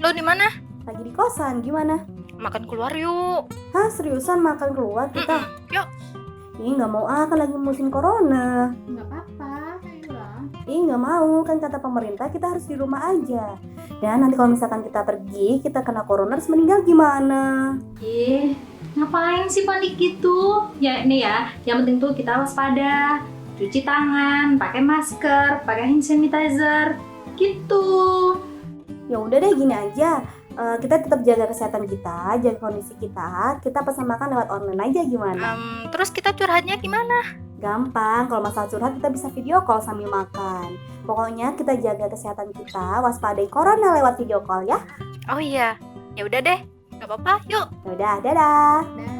Lo di mana? Lagi di kosan, gimana? Makan keluar yuk. Hah, seriusan makan keluar kita? Yuk. Ih, nggak mau kan lagi musim corona. Nggak apa-apa, ayolah. Ih, nggak mau, kan kata pemerintah kita harus di rumah aja. Dan nanti kalau misalkan kita pergi, kita kena corona terus meninggal gimana? Ngapain sih panik gitu? Ya ini ya, yang penting tuh kita waspada, cuci tangan, pakai masker, pakai hand sanitizer, gitu. Ya udah deh gini aja. Kita tetap jaga kesehatan kita, jaga kondisi kita. Kita pesan makan lewat online aja gimana? Terus kita curhatnya gimana? Gampang, kalau masalah curhat kita bisa video call sambil makan. Pokoknya kita jaga kesehatan kita, waspadai corona lewat video call ya. Oh iya, ya udah deh. Gak apa-apa, yuk. Ya udah, dadah. Dah.